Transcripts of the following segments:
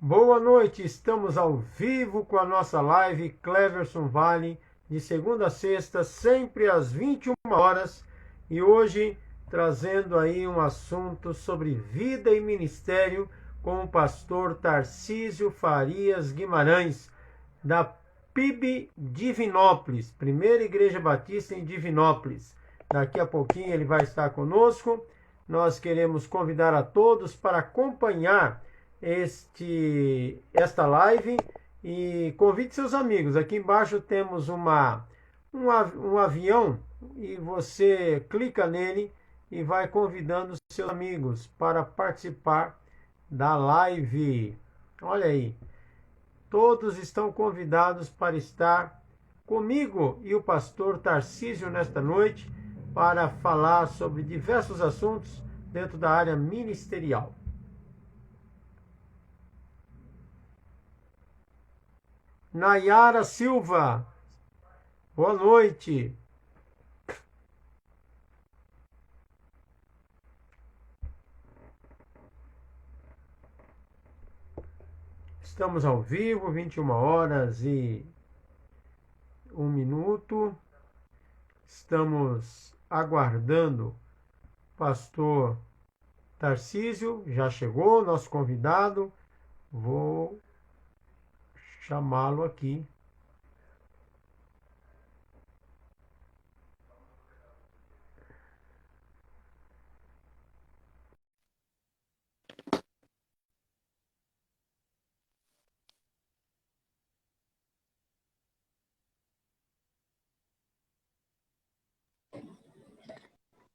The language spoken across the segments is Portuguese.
Boa noite, estamos ao vivo com a nossa live Cleverson Vale, de segunda a sexta, sempre às 21 horas, e hoje trazendo aí um assunto sobre vida e ministério com o pastor Tarcísio Farias Guimarães, da PIB Divinópolis, Primeira Igreja Batista em Divinópolis. Daqui a pouquinho ele vai estar conosco. Nós queremos convidar a todos para acompanhar esta live e convide seus amigos. Aqui embaixo temos um avião e você clica nele e vai convidando seus amigos para participar da live. Olha aí, todos estão convidados para estar comigo e o pastor Tarcísio nesta noite para falar sobre diversos assuntos dentro da área ministerial. Nayara Silva, boa noite. Estamos ao vivo, 21 horas e 1 minuto. Estamos aguardando o pastor Tarcísio, já chegou, nosso convidado. Vou chamá-lo aqui.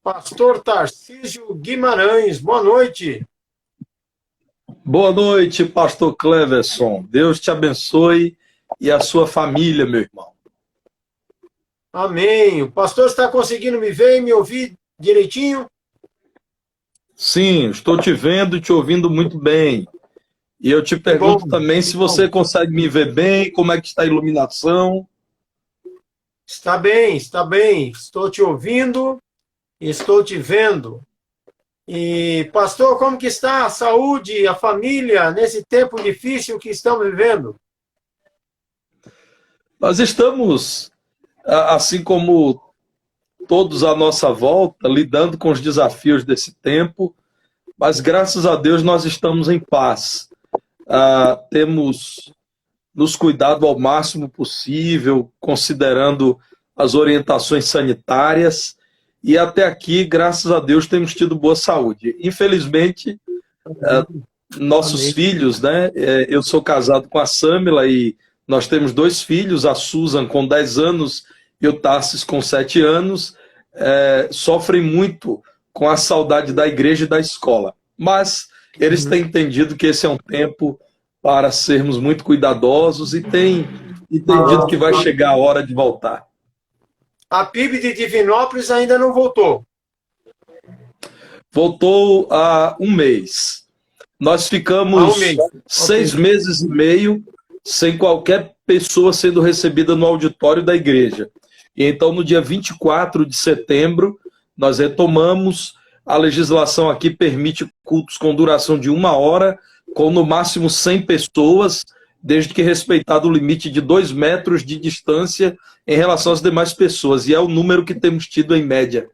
Pastor Tarcísio Guimarães, boa noite. Boa noite, pastor Cleverson. Deus te abençoe e a sua família, meu irmão. Amém. O pastor está conseguindo me ver e me ouvir direitinho? Sim, estou te vendo e te ouvindo muito bem. E eu te pergunto também se você consegue me ver bem, como é que está a iluminação. Está bem, está bem. Estou te ouvindo, estou te vendo. E, pastor, como que está a saúde, a família, nesse tempo difícil que estamos vivendo? Nós estamos, assim como todos à nossa volta, lidando com os desafios desse tempo, mas graças a Deus nós estamos em paz. Temos nos cuidado ao máximo possível, considerando as orientações sanitárias, e até aqui, graças a Deus, temos tido boa saúde. Infelizmente, nossos Amém. filhos, né? Eu sou casado com a Samila e nós temos 2 filhos, a Susan com 10 anos e o Tarsis com 7 anos, sofrem muito com a saudade da igreja e da escola. Mas eles têm entendido que esse é um tempo para sermos muito cuidadosos e têm entendido que vai chegar a hora de voltar. A PIB de Divinópolis ainda não voltou. Voltou há um mês. Nós ficamos 6 meses e meio sem qualquer pessoa sendo recebida no auditório da igreja. E então, no dia 24 de setembro, nós retomamos. A legislação aqui permite cultos com duração de 1 hora, com no máximo 100 pessoas, desde que respeitado o limite de 2 metros de distância em relação às demais pessoas. E é o número que temos tido em média.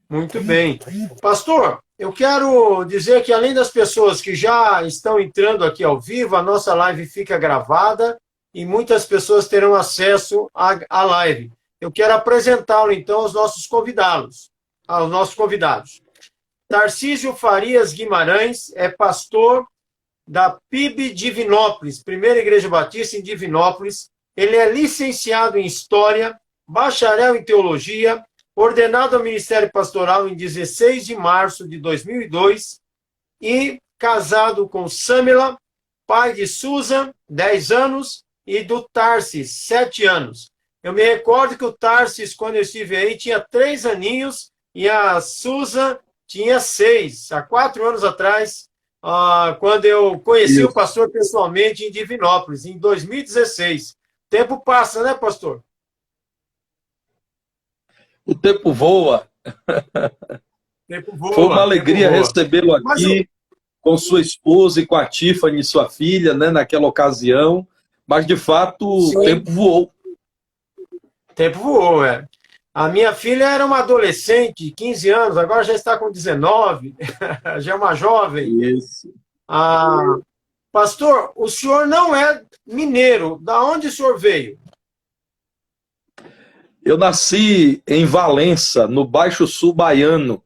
Muito bem. Pastor, eu quero dizer que além das pessoas que já estão entrando aqui ao vivo, a nossa live fica gravada e muitas pessoas terão acesso à live. Eu quero apresentá-lo, então, aos nossos convidados. Tarcísio Farias Guimarães é pastor da PIB Divinópolis, Primeira Igreja Batista em Divinópolis. Ele é licenciado em História, bacharel em Teologia, ordenado ao Ministério Pastoral em 16 de março de 2002 e casado com Samila, pai de Susan, 10 anos, e do Tarsis, 7 anos. Eu me recordo que o Tarsis, quando eu estive aí, tinha 3 aninhos e a Susan tinha 6. Há 4 anos atrás, quando eu conheci o pastor pessoalmente em Divinópolis, em 2016. O tempo passa, né, pastor? O tempo voa. Foi uma alegria recebê-lo aqui. com sua esposa e com a Tiffany, sua filha, né, naquela ocasião. Mas, de fato, o tempo voou. O tempo voou, é. A minha filha era uma adolescente, de 15 anos, agora já está com 19, já é uma jovem. Isso. Pastor, o senhor não é mineiro. Da onde o senhor veio? Eu nasci em Valença, no Baixo Sul baiano.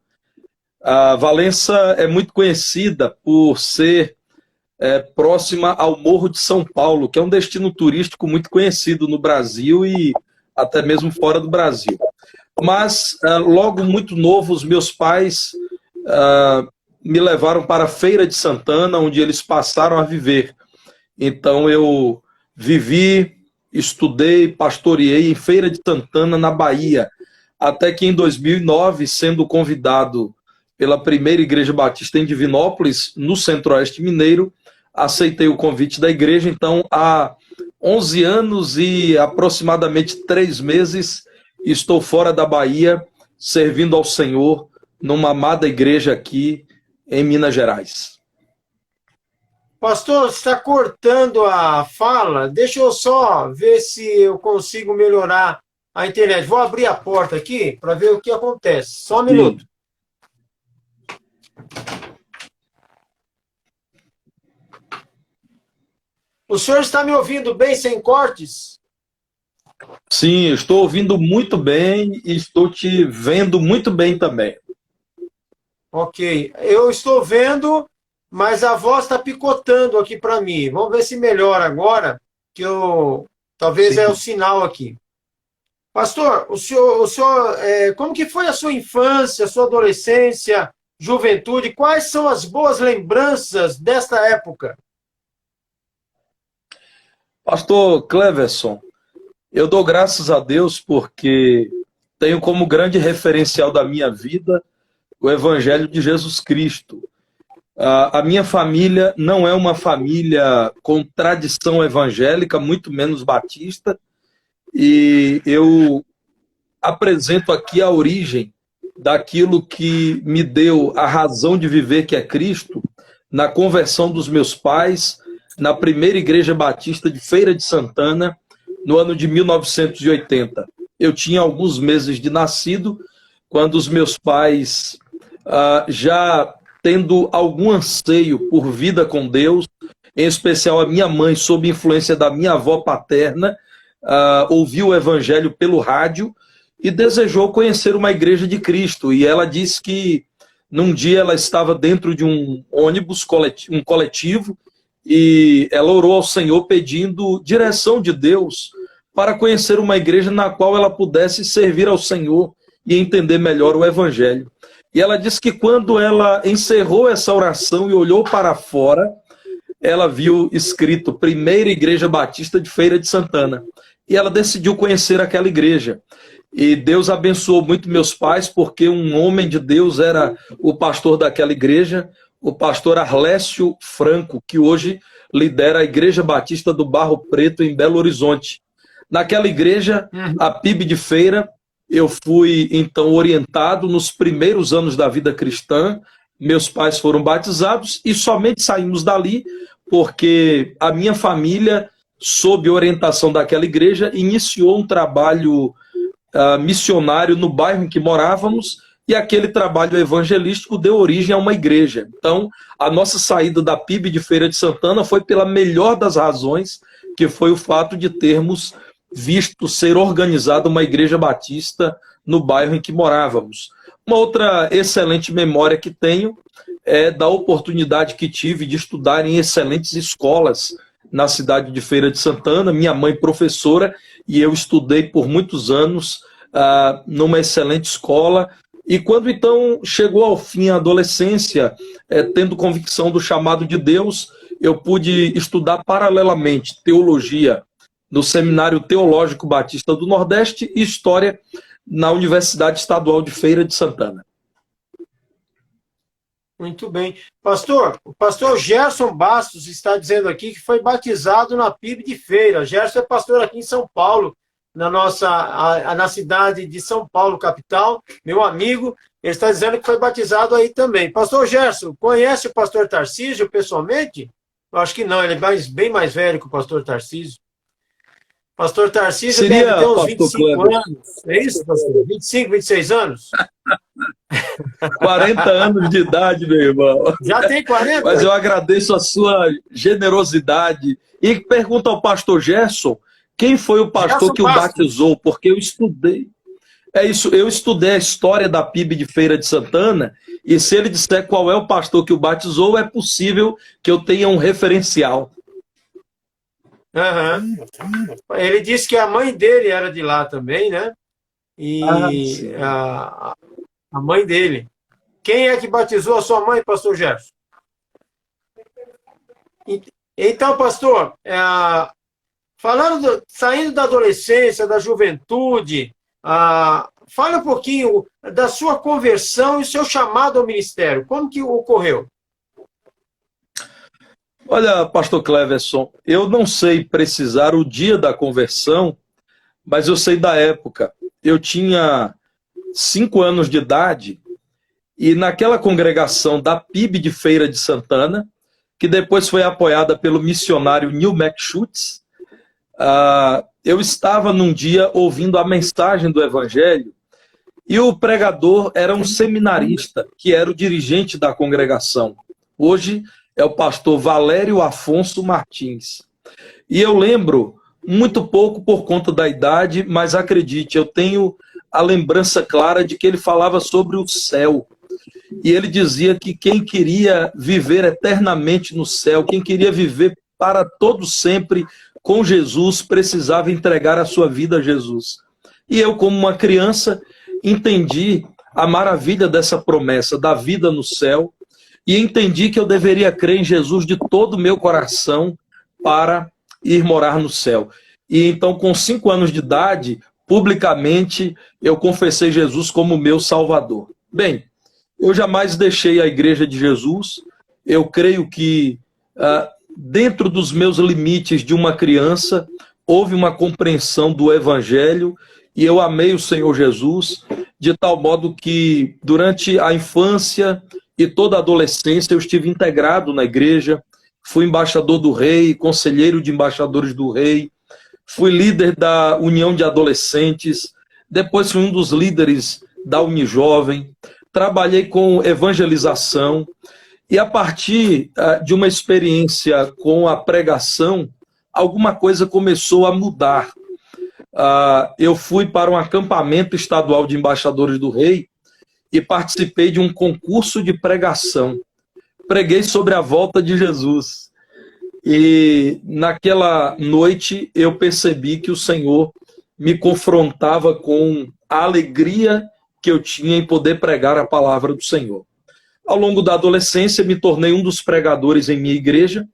A Valença é muito conhecida por ser próxima ao Morro de São Paulo, que é um destino turístico muito conhecido no Brasil e até mesmo fora do Brasil. Mas, logo muito novo, os meus pais me levaram para a Feira de Santana, onde eles passaram a viver. Então, eu vivi, estudei, pastoreei em Feira de Santana, na Bahia, até que em 2009, sendo convidado pela primeira Igreja Batista em Divinópolis, no Centro-Oeste Mineiro, aceitei o convite da igreja. Então, há 11 anos e aproximadamente 3 meses, estou fora da Bahia, servindo ao Senhor, numa amada igreja aqui em Minas Gerais. Pastor, você está cortando a fala. Deixa eu só ver se eu consigo melhorar a internet. Vou abrir a porta aqui para ver o que acontece. Só um minuto. O senhor está me ouvindo bem, sem cortes? Sim, estou ouvindo muito bem e estou te vendo muito bem também. Ok. Eu estou vendo, mas a voz está picotando aqui para mim. Vamos ver se melhora agora, que eu talvez é o sinal aqui. Pastor, o senhor como que foi a sua infância, a sua adolescência, juventude? Quais são as boas lembranças desta época? Pastor Cleverson, eu dou graças a Deus porque tenho como grande referencial da minha vida o Evangelho de Jesus Cristo. A minha família não é uma família com tradição evangélica, muito menos batista, e eu apresento aqui a origem daquilo que me deu a razão de viver, que é Cristo, na conversão dos meus pais, na primeira Igreja Batista de Feira de Santana, no ano de 1980. Eu tinha alguns meses de nascido, quando os meus pais, já tendo algum anseio por vida com Deus, em especial a minha mãe, sob influência da minha avó paterna, ouviu o Evangelho pelo rádio e desejou conhecer uma igreja de Cristo. E ela disse que num dia ela estava dentro de um ônibus, um coletivo, e ela orou ao Senhor pedindo direção de Deus para conhecer uma igreja na qual ela pudesse servir ao Senhor e entender melhor o Evangelho. E ela disse que quando ela encerrou essa oração e olhou para fora, ela viu escrito Primeira Igreja Batista de Feira de Santana. E ela decidiu conhecer aquela igreja. E Deus abençoou muito meus pais, porque um homem de Deus era o pastor daquela igreja, o pastor Arlécio Franco, que hoje lidera a Igreja Batista do Barro Preto, em Belo Horizonte. Naquela igreja, a PIB de Feira, eu fui, então, orientado nos primeiros anos da vida cristã. Meus pais foram batizados e somente saímos dali porque a minha família, sob orientação daquela igreja, iniciou um trabalho missionário no bairro em que morávamos, e aquele trabalho evangelístico deu origem a uma igreja. Então, a nossa saída da PIB de Feira de Santana foi pela melhor das razões, que foi o fato de termos visto ser organizada uma igreja batista no bairro em que morávamos. Uma outra excelente memória que tenho é da oportunidade que tive de estudar em excelentes escolas na cidade de Feira de Santana. Minha mãe professora, e eu estudei por muitos anos numa excelente escola. E quando então chegou ao fim a adolescência, tendo convicção do chamado de Deus, eu pude estudar paralelamente teologia no Seminário Teológico Batista do Nordeste e História na Universidade Estadual de Feira de Santana. Muito bem. Pastor, o pastor Gerson Bastos está dizendo aqui que foi batizado na PIB de Feira. Gerson é pastor aqui em São Paulo, na cidade de São Paulo, capital, meu amigo. Ele está dizendo que foi batizado aí também. Pastor Gerson, conhece o pastor Tarcísio pessoalmente? Eu acho que não, ele é bem mais velho que o pastor Tarcísio. Pastor Tarcísio deve ter uns 25 anos. É isso, pastor? 25, 26 anos? 40 anos de idade, meu irmão. Já tem 40? Mas eu agradeço a sua generosidade. E pergunto ao pastor Gerson, quem foi o pastor que o batizou? Porque eu estudei. É isso, eu estudei a história da PIB de Feira de Santana, e se ele disser qual é o pastor que o batizou, é possível que eu tenha um referencial. Uhum. Ele disse que a mãe dele era de lá também, né? E a mãe dele. Quem é que batizou a sua mãe, pastor Gerson? Então, pastor, saindo da adolescência, da juventude, fale um pouquinho da sua conversão e seu chamado ao ministério. Como que ocorreu? Olha, pastor Cleverson, eu não sei precisar o dia da conversão, mas eu sei da época. Eu tinha 5 anos de idade e naquela congregação da PIB de Feira de Santana, que depois foi apoiada pelo missionário Neil McSchutz, eu estava num dia ouvindo a mensagem do Evangelho e o pregador era um seminarista, que era o dirigente da congregação. Hoje é o pastor Valério Afonso Martins. E eu lembro, muito pouco por conta da idade, mas acredite, eu tenho a lembrança clara de que ele falava sobre o céu. E ele dizia que quem queria viver eternamente no céu, quem queria viver para todo sempre com Jesus, precisava entregar a sua vida a Jesus. E eu, como uma criança, entendi a maravilha dessa promessa da vida no céu, e entendi que eu deveria crer em Jesus de todo o meu coração para ir morar no céu. E então, com 5 anos de idade, publicamente, eu confessei Jesus como meu Salvador. Bem, eu jamais deixei a Igreja de Jesus. Eu creio que, dentro dos meus limites de uma criança, houve uma compreensão do Evangelho, e eu amei o Senhor Jesus, de tal modo que, durante a infância e toda a adolescência, eu estive integrado na igreja, fui embaixador do rei, conselheiro de embaixadores do rei, fui líder da União de Adolescentes, depois fui um dos líderes da Unijovem, trabalhei com evangelização, e a partir de uma experiência com a pregação, alguma coisa começou a mudar. Eu fui para um acampamento estadual de embaixadores do rei, e participei de um concurso de pregação. Preguei sobre a volta de Jesus. E naquela noite eu percebi que o Senhor me confrontava com a alegria que eu tinha em poder pregar a palavra do Senhor. Ao longo da adolescência me tornei um dos pregadores em minha igreja,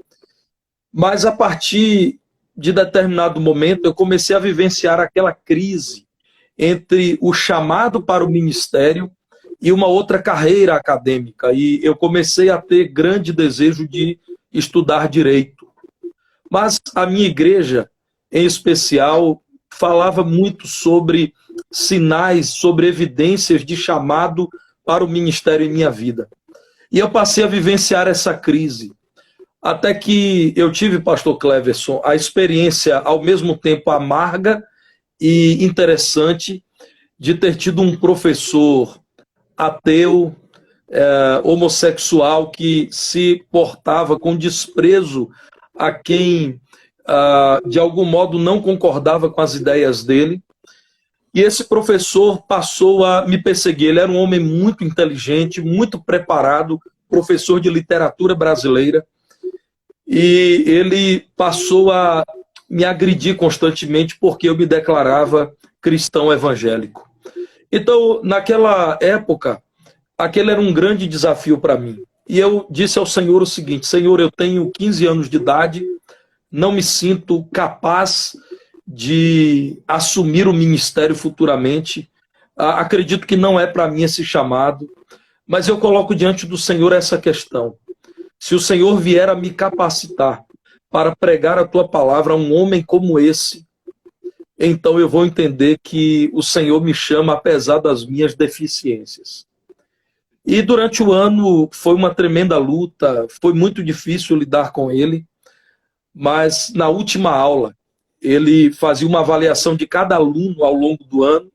mas a partir de determinado momento eu comecei a vivenciar aquela crise entre o chamado para o ministério e uma outra carreira acadêmica, e eu comecei a ter grande desejo de estudar direito. Mas a minha igreja, em especial, falava muito sobre sinais, sobre evidências de chamado para o ministério em minha vida. E eu passei a vivenciar essa crise, até que eu tive, pastor Cleverson, a experiência ao mesmo tempo amarga e interessante de ter tido um professor ateu, homossexual, que se portava com desprezo a quem, de algum modo, não concordava com as ideias dele. E esse professor passou a me perseguir. Ele era um homem muito inteligente, muito preparado, professor de literatura brasileira, e ele passou a me agredir constantemente porque eu me declarava cristão evangélico. Então, naquela época, aquele era um grande desafio para mim. E eu disse ao Senhor o seguinte: Senhor, eu tenho 15 anos de idade, não me sinto capaz de assumir o ministério futuramente, acredito que não é para mim esse chamado, mas eu coloco diante do Senhor essa questão: se o Senhor vier a me capacitar para pregar a tua palavra a um homem como esse, então eu vou entender que o Senhor me chama apesar das minhas deficiências. E durante o ano foi uma tremenda luta, foi muito difícil lidar com ele, mas na última aula ele fazia uma avaliação de cada aluno ao longo do ano,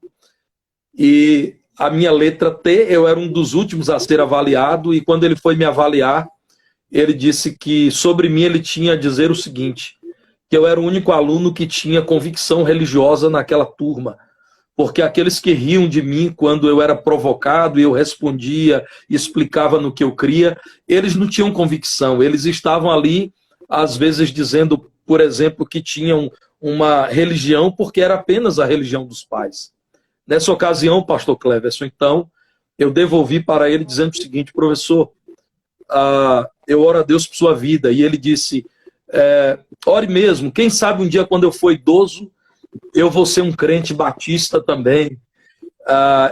e a minha letra T, eu era um dos últimos a ser avaliado, e quando ele foi me avaliar, ele disse que sobre mim ele tinha a dizer o seguinte, que eu era o único aluno que tinha convicção religiosa naquela turma, porque aqueles que riam de mim quando eu era provocado e eu respondia, explicava no que eu cria, eles não tinham convicção, eles estavam ali, às vezes dizendo, por exemplo, que tinham uma religião porque era apenas a religião dos pais. Nessa ocasião, pastor Cleverson, então, eu devolvi para ele dizendo o seguinte, professor, eu oro a Deus por sua vida, e ele disse, ore mesmo, quem sabe um dia quando eu for idoso, eu vou ser um crente batista também.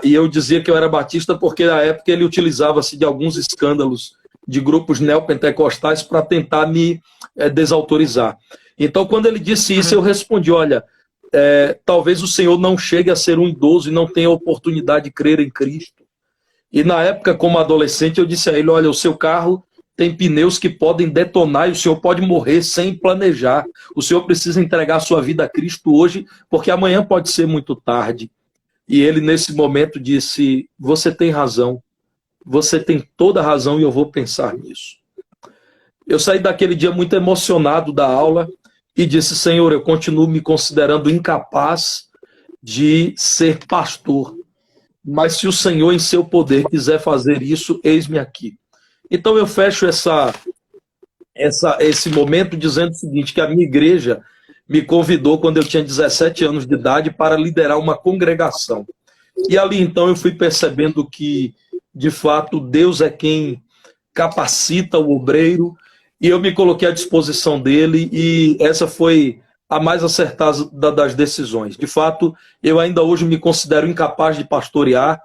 E eu dizia que eu era batista porque na época ele utilizava-se de alguns escândalos de grupos neopentecostais para tentar me desautorizar. Então, quando ele disse isso, eu respondi, olha, talvez o senhor não chegue a ser um idoso e não tenha a oportunidade de crer em Cristo. E na época, como adolescente, eu disse a ele, olha, o seu carro tem pneus que podem detonar e o senhor pode morrer sem planejar. O senhor precisa entregar a sua vida a Cristo hoje, porque amanhã pode ser muito tarde. E ele, nesse momento, disse, você tem razão, você tem toda a razão e eu vou pensar nisso. Eu saí daquele dia muito emocionado da aula e disse, Senhor, eu continuo me considerando incapaz de ser pastor, mas se o Senhor, em seu poder, quiser fazer isso, eis-me aqui. Então eu fecho esse momento dizendo o seguinte, que a minha igreja me convidou quando eu tinha 17 anos de idade para liderar uma congregação. E ali então eu fui percebendo que, de fato, Deus é quem capacita o obreiro, e eu me coloquei à disposição dele, e essa foi a mais acertada das decisões. De fato, eu ainda hoje me considero incapaz de pastorear,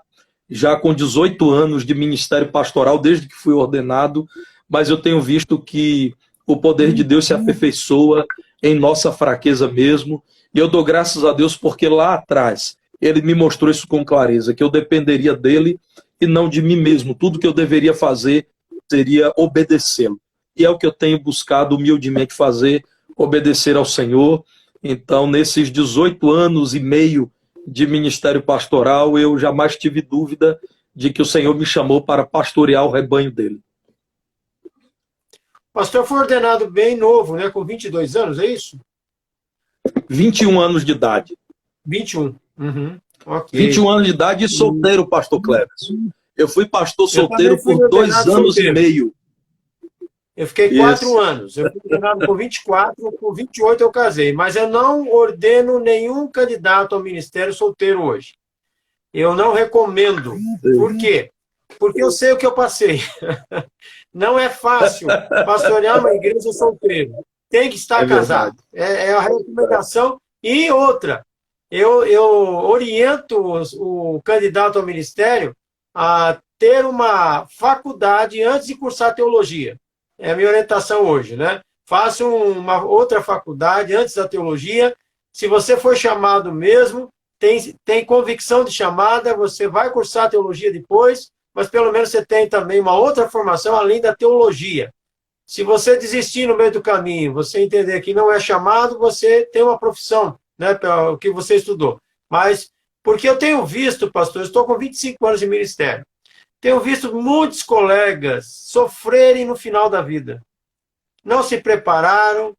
já com 18 anos de ministério pastoral, desde que fui ordenado, mas eu tenho visto que o poder de Deus se aperfeiçoa em nossa fraqueza mesmo, e eu dou graças a Deus porque lá atrás ele me mostrou isso com clareza, que eu dependeria dele e não de mim mesmo. Tudo que eu deveria fazer seria obedecê-lo. E é o que eu tenho buscado humildemente fazer, obedecer ao Senhor. Então, nesses 18 anos e meio de ministério pastoral, eu jamais tive dúvida de que o Senhor me chamou para pastorear o rebanho dele. O pastor foi ordenado bem novo, né? Com 22 anos, é isso? 21 anos de idade. 21. Ok. 21 anos de idade e solteiro, pastor Cleverson. Eu fui pastor solteiro por 2 anos solteiro. E meio. Eu fiquei 4 anos. Eu fui ordenado com 24, com 28 eu casei. Mas eu não ordeno nenhum candidato ao ministério solteiro hoje. Eu não recomendo. Por quê? Porque eu sei o que eu passei. Não é fácil pastorear uma igreja solteiro. Tem que estar casado. É a recomendação. E outra, eu oriento o candidato ao ministério a ter uma faculdade antes de cursar teologia. É a minha orientação hoje, né? Faça uma outra faculdade antes da teologia. Se você for chamado mesmo, tem convicção de chamada, você vai cursar teologia depois, mas pelo menos você tem também uma outra formação além da teologia. Se você desistir no meio do caminho, você entender que não é chamado, você tem uma profissão, né, pelo que você estudou. Mas, porque eu tenho visto, pastor, eu estou com 25 anos de ministério, tenho visto muitos colegas sofrerem no final da vida. Não se prepararam,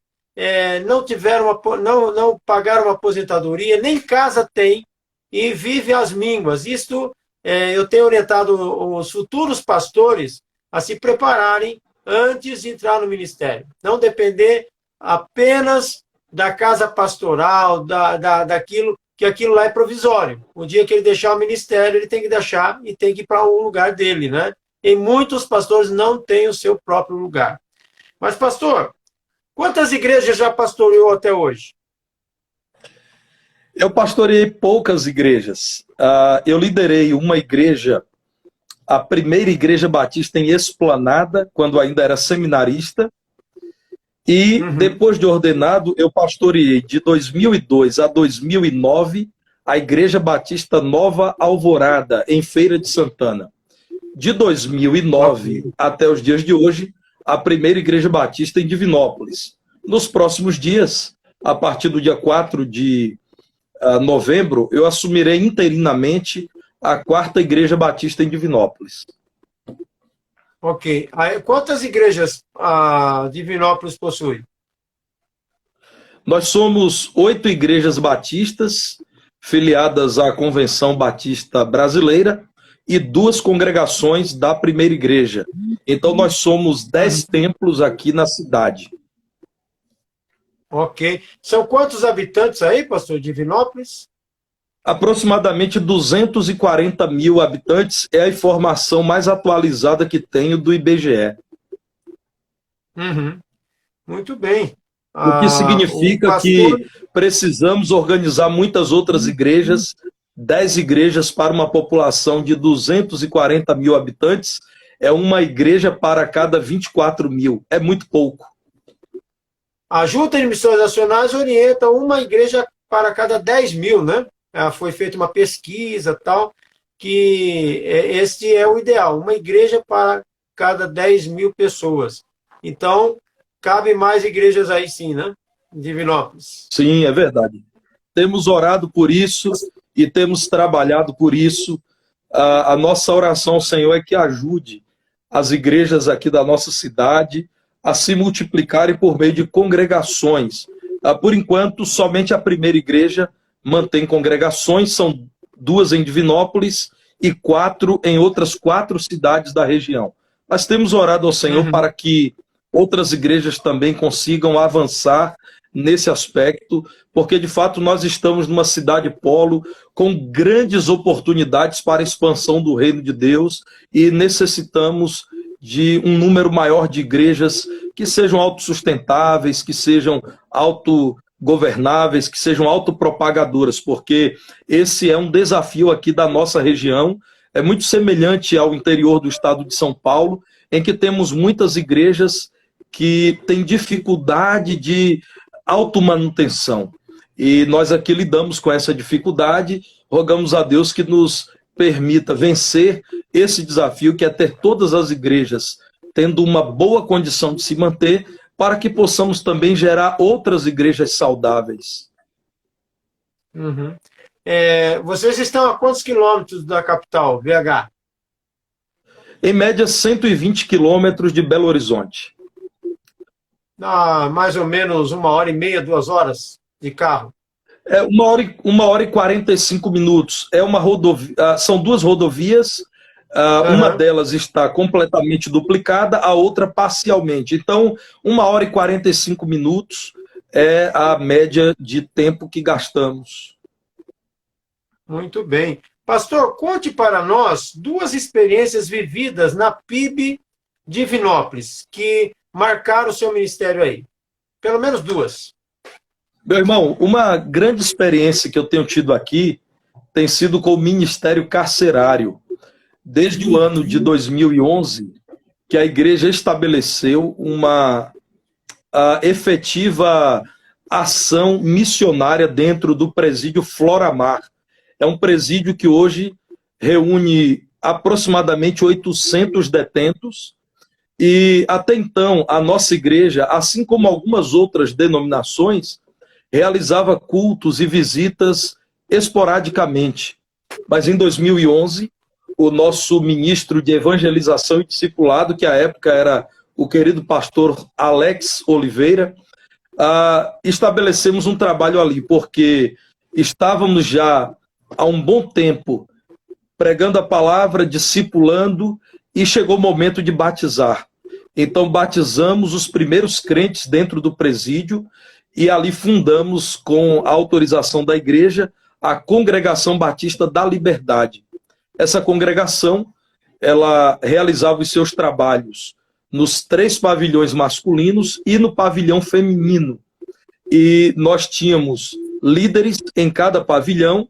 não pagaram uma aposentadoria, nem casa tem, e vive às mínguas. Isto, eu tenho orientado os futuros pastores a se prepararem antes de entrar no ministério. Não depender apenas da casa pastoral, daquilo, que aquilo lá é provisório. O dia que ele deixar o ministério, ele tem que deixar e tem que ir para um lugar dele, né? E muitos pastores não têm o seu próprio lugar. Mas, pastor, quantas igrejas já pastoreou até hoje? Eu pastoreei poucas igrejas. Eu liderei uma igreja, a primeira igreja batista em Esplanada, quando ainda era seminarista. E depois de ordenado, eu pastoreei de 2002 a 2009 a Igreja Batista Nova Alvorada, em Feira de Santana. de 2009 até os dias de hoje, a primeira Igreja Batista em Divinópolis. Nos próximos dias, a partir do dia 4 de novembro, eu assumirei interinamente a quarta Igreja Batista em Divinópolis. Ok. Aí, quantas igrejas Divinópolis possui? Nós somos 8 igrejas batistas, filiadas à Convenção Batista Brasileira, e 2 congregações da primeira igreja. Então, nós somos 10 templos aqui na cidade. Ok. São quantos habitantes aí, pastor, Divinópolis? Aproximadamente 240 mil habitantes é a informação mais atualizada que tenho do IBGE. Uhum. Muito bem. O que significa que precisamos organizar muitas outras igrejas, 10 igrejas para uma população de 240 mil habitantes, é uma igreja para cada 24 mil. É muito pouco. A Junta de Missões Nacionais orienta uma igreja para cada 10 mil, né? Foi feita uma pesquisa tal, que este é o ideal, uma igreja para cada 10 mil pessoas. Então, cabe mais igrejas aí sim, né? Em Divinópolis. Sim, é verdade. Temos orado por isso e temos trabalhado por isso. A nossa oração ao Senhor é que ajude as igrejas aqui da nossa cidade a se multiplicarem por meio de congregações. Por enquanto, somente a primeira igreja mantém congregações, são 2 em Divinópolis e 4 em outras 4 cidades da região. Nós temos orado ao Senhor para que outras igrejas também consigam avançar nesse aspecto, porque de fato nós estamos numa cidade polo com grandes oportunidades para a expansão do reino de Deus e necessitamos de um número maior de igrejas que sejam autossustentáveis, que sejam autogovernáveis, que sejam autopropagadoras, porque esse é um desafio aqui da nossa região, é muito semelhante ao interior do estado de São Paulo, em que temos muitas igrejas que têm dificuldade de automanutenção. E nós aqui lidamos com essa dificuldade, rogamos a Deus que nos permita vencer esse desafio, que é ter todas as igrejas tendo uma boa condição de se manter, para que possamos também gerar outras igrejas saudáveis. Uhum. Vocês estão a quantos quilômetros da capital, BH? Em média, 120 quilômetros de Belo Horizonte. Mais ou menos 1h30, 2 horas de carro. 1h e 45 minutos. São 2 rodovias, uma delas está completamente duplicada, a outra parcialmente. Então, 1h e 45 minutos é a média de tempo que gastamos. Muito bem. Pastor, conte para nós 2 experiências vividas na PIB Divinópolis, que marcaram o seu ministério aí. Pelo menos 2. Meu irmão, uma grande experiência que eu tenho tido aqui tem sido com o Ministério Carcerário. Desde o ano de 2011, que a igreja estabeleceu uma efetiva ação missionária dentro do presídio Floramar. É um presídio que hoje reúne aproximadamente 800 detentos, e até então a nossa igreja, assim como algumas outras denominações, realizava cultos e visitas esporadicamente. Mas em 2011, o nosso ministro de evangelização e discipulado, que à época era o querido pastor Alex Oliveira, estabelecemos um trabalho ali, porque estávamos já há um bom tempo pregando a palavra, discipulando, e chegou o momento de batizar. Então batizamos os primeiros crentes dentro do presídio e ali fundamos, com a autorização da igreja, a Congregação Batista da Liberdade. Essa congregação, ela realizava os seus trabalhos nos 3 pavilhões masculinos e no pavilhão feminino. E nós tínhamos líderes em cada pavilhão,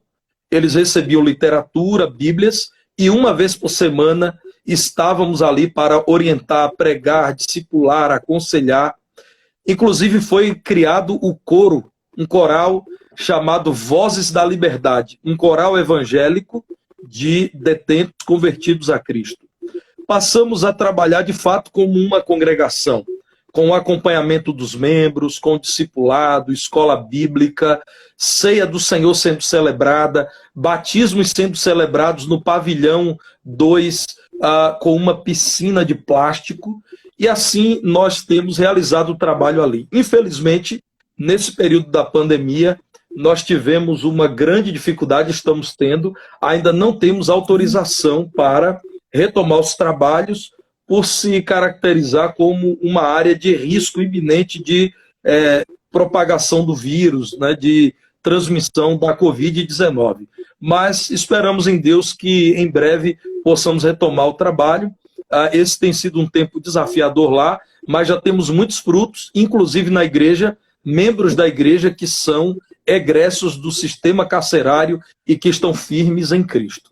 eles recebiam literatura, bíblias, e uma vez por semana estávamos ali para orientar, pregar, discipular, aconselhar. Inclusive foi criado o coro, um coral chamado Vozes da Liberdade, um coral evangélico de detentos convertidos a Cristo. passamos a trabalhar de fato como uma congregação, com o acompanhamento dos membros, com o discipulado, escola bíblica, ceia do Senhor sendo celebrada, batismos sendo celebrados no pavilhão 2, com uma piscina de plástico, e assim nós temos realizado o trabalho ali. Infelizmente, nesse período da pandemia, nós tivemos uma grande dificuldade, estamos tendo, ainda não temos autorização para retomar os trabalhos, por se caracterizar como uma área de risco iminente de propagação do vírus, né, de transmissão da Covid-19. Mas esperamos em Deus que em breve possamos retomar o trabalho. Esse tem sido um tempo desafiador lá, mas já temos muitos frutos, inclusive na igreja, membros da igreja que são egressos do sistema carcerário e que estão firmes em Cristo.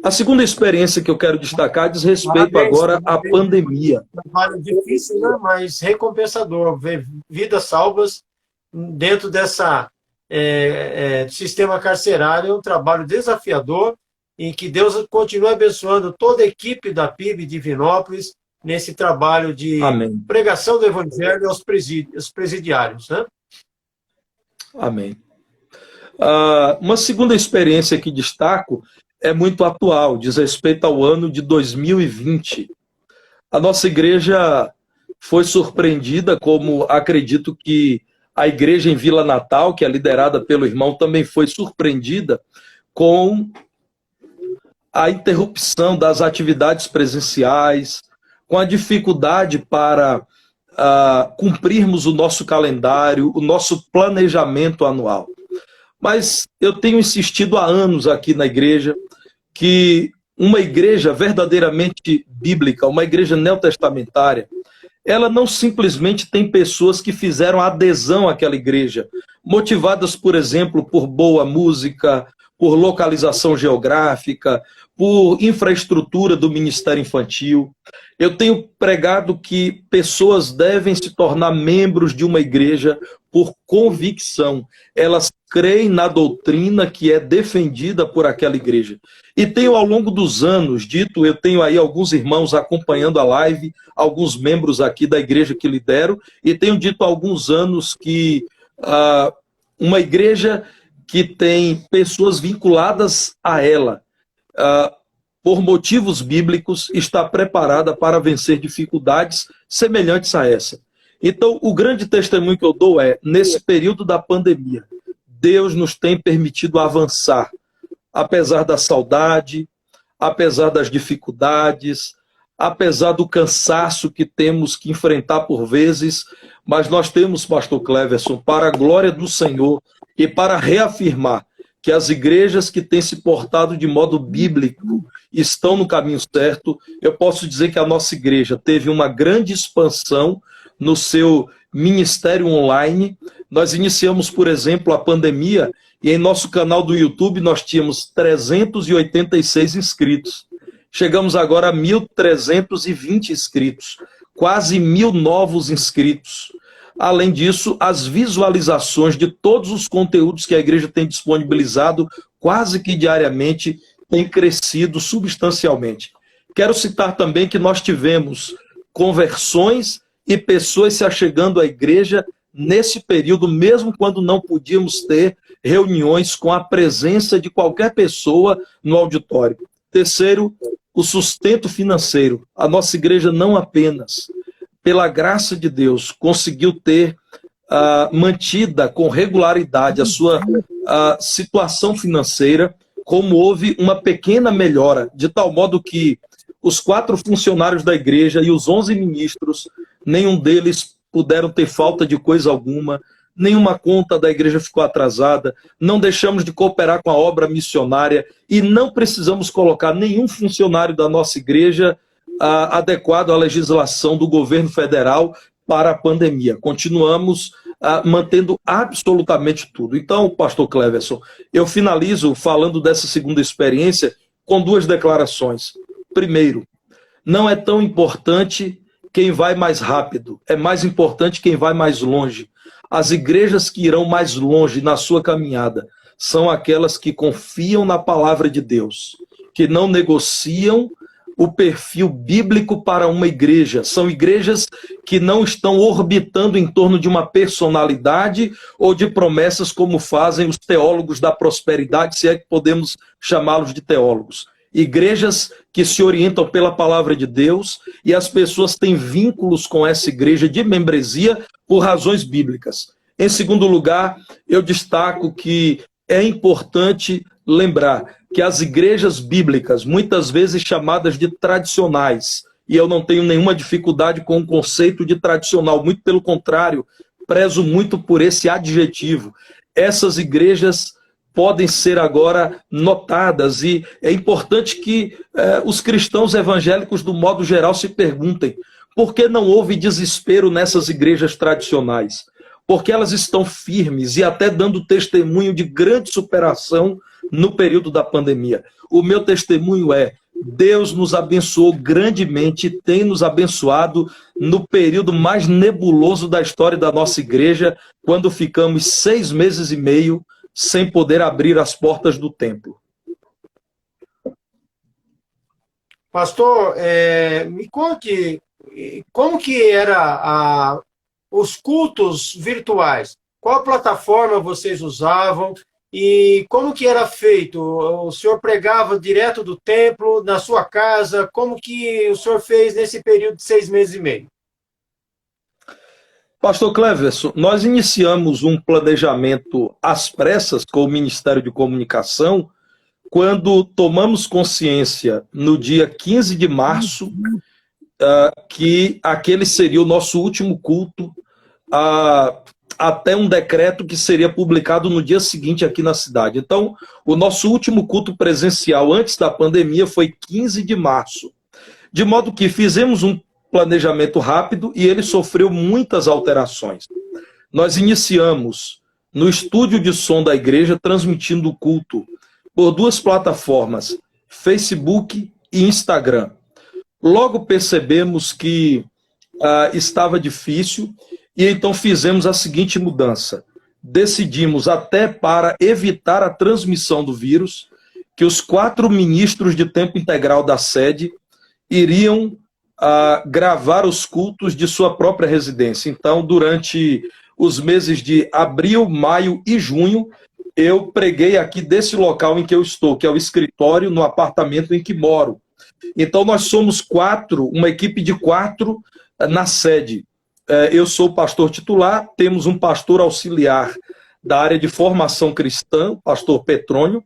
A segunda experiência que eu quero destacar diz respeito agora à pandemia. Trabalho difícil, né? Mas recompensador. Ver vidas salvas dentro dessa sistema carcerário é um trabalho desafiador, em que Deus continue abençoando toda a equipe da PIB Divinópolis nesse trabalho de Amém. Pregação do Evangelho aos presidiários. Né? Amém. Uma segunda experiência que destaco é muito atual, diz respeito ao ano de 2020. A nossa igreja foi surpreendida, como acredito que a igreja em Vila Natal, que é liderada pelo irmão, também foi surpreendida com a interrupção das atividades presenciais, com a dificuldade para cumprirmos o nosso calendário, o nosso planejamento anual. Mas eu tenho insistido há anos aqui na igreja que uma igreja verdadeiramente bíblica, uma igreja neotestamentária, ela não simplesmente tem pessoas que fizeram adesão àquela igreja, motivadas, por exemplo, por boa música, por localização geográfica, por infraestrutura do Ministério Infantil. Eu tenho pregado que pessoas devem se tornar membros de uma igreja por convicção. Elas creem na doutrina que é defendida por aquela igreja. E tenho, ao longo dos anos, dito, eu tenho aí alguns irmãos acompanhando a live, alguns membros aqui da igreja que lidero, e tenho dito há alguns anos que uma igreja que tem pessoas vinculadas a ela, por motivos bíblicos, está preparada para vencer dificuldades semelhantes a essa. Então, o grande testemunho que eu dou é, nesse período da pandemia, Deus nos tem permitido avançar, apesar da saudade, apesar das dificuldades, apesar do cansaço que temos que enfrentar por vezes, mas nós temos, pastor Cleverson, para a glória do Senhor e para reafirmar que as igrejas que têm se portado de modo bíblico estão no caminho certo. Eu posso dizer que a nossa igreja teve uma grande expansão no seu ministério online. Nós iniciamos, por exemplo, a pandemia e em nosso canal do YouTube nós tínhamos 386 inscritos. Chegamos agora a 1.320 inscritos, quase 1.000 novos inscritos. Além disso, as visualizações de todos os conteúdos que a igreja tem disponibilizado, quase que diariamente, têm crescido substancialmente. Quero citar também que nós tivemos conversões e pessoas se achegando à igreja nesse período, mesmo quando não podíamos ter reuniões com a presença de qualquer pessoa no auditório. Terceiro, o sustento financeiro. A nossa igreja não apenas, pela graça de Deus, conseguiu ter mantida com regularidade a sua situação financeira, como houve uma pequena melhora, de tal modo que os 4 funcionários da igreja e os 11 ministros, nenhum deles puderam ter falta de coisa alguma, nenhuma conta da igreja ficou atrasada, não deixamos de cooperar com a obra missionária e não precisamos colocar nenhum funcionário da nossa igreja adequado à legislação do governo federal para a pandemia. Continuamos mantendo absolutamente tudo. Então, pastor Cleverson, eu finalizo falando dessa segunda experiência com 2 declarações. Primeiro, não é tão importante quem vai mais rápido, é mais importante quem vai mais longe. As igrejas que irão mais longe na sua caminhada são aquelas que confiam na palavra de Deus, que não negociam o perfil bíblico para uma igreja. São igrejas que não estão orbitando em torno de uma personalidade ou de promessas como fazem os teólogos da prosperidade, se é que podemos chamá-los de teólogos. Igrejas que se orientam pela palavra de Deus e as pessoas têm vínculos com essa igreja de membresia por razões bíblicas. Em segundo lugar, eu destaco que é importante lembrar que as igrejas bíblicas, muitas vezes chamadas de tradicionais, e eu não tenho nenhuma dificuldade com o conceito de tradicional, muito pelo contrário, prezo muito por esse adjetivo. Essas igrejas podem ser agora notadas, e é importante que os cristãos evangélicos, do modo geral, se perguntem por que não houve desespero nessas igrejas tradicionais? Porque elas estão firmes e até dando testemunho de grande superação no período da pandemia. O meu testemunho é: Deus nos abençoou grandemente, tem nos abençoado no período mais nebuloso da história da nossa igreja, quando ficamos 6 meses e meio sem poder abrir as portas do templo. Pastor, me conte como que era os cultos virtuais. Qual plataforma vocês usavam e como que era feito? O senhor pregava direto do templo, na sua casa? Como que o senhor fez nesse período de 6 meses e meio? Pastor Cleverson, nós iniciamos um planejamento às pressas com o Ministério de Comunicação quando tomamos consciência, no dia 15 de março, que aquele seria o nosso último culto, até um decreto que seria publicado no dia seguinte aqui na cidade. Então, o nosso último culto presencial antes da pandemia foi 15 de março. De modo que fizemos um planejamento rápido e ele sofreu muitas alterações. Nós iniciamos no estúdio de som da igreja, transmitindo o culto por 2 plataformas, Facebook e Instagram. Logo percebemos que estava difícil e então fizemos a seguinte mudança. Decidimos, até para evitar a transmissão do vírus, que os 4 ministros de tempo integral da sede iriam gravar os cultos de sua própria residência. Então, durante os meses de abril, maio e junho, eu preguei aqui desse local em que eu estou, que é o escritório, no apartamento em que moro. Então, nós somos 4, uma equipe de 4 na sede. Eu sou o pastor titular, temos um pastor auxiliar da área de formação cristã, o pastor Petrônio,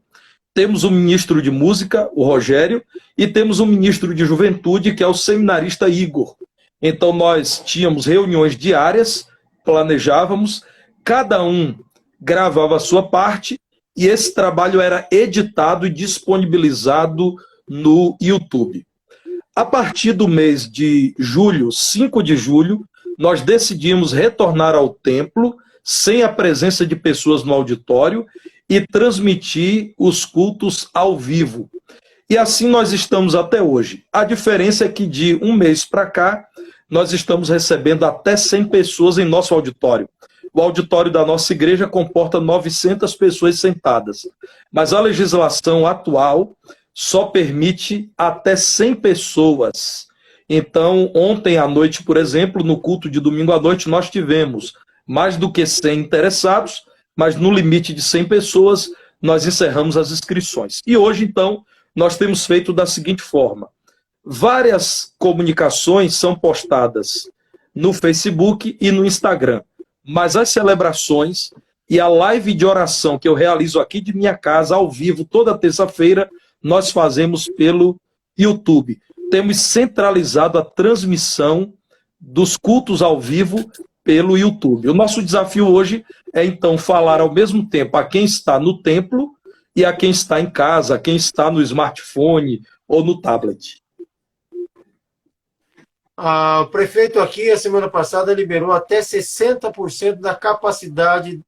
temos um ministro de música, o Rogério, e temos um ministro de juventude, que é o seminarista Igor. Então, nós tínhamos reuniões diárias, planejávamos, cada um gravava a sua parte, e esse trabalho era editado e disponibilizado no YouTube. A partir do mês de julho, 5 de julho, nós decidimos retornar ao templo, sem a presença de pessoas no auditório, e transmitir os cultos ao vivo. E assim nós estamos até hoje. A diferença é que de um mês para cá, nós estamos recebendo até 100 pessoas em nosso auditório. O auditório da nossa igreja comporta 900 pessoas sentadas. Mas a legislação atual só permite até 100 pessoas. Então, ontem à noite, por exemplo, no culto de domingo à noite, nós tivemos mais do que 100 interessados, mas no limite de 100 pessoas, nós encerramos as inscrições. E hoje, então, nós temos feito da seguinte forma. Várias comunicações são postadas no Facebook e no Instagram, mas as celebrações e a live de oração que eu realizo aqui de minha casa, ao vivo, toda terça-feira, nós fazemos pelo YouTube. Temos centralizado a transmissão dos cultos ao vivo pelo YouTube. O nosso desafio hoje é, então, falar ao mesmo tempo a quem está no templo e a quem está em casa, a quem está no smartphone ou no tablet. O prefeito aqui, a semana passada, liberou até 60% da capacidade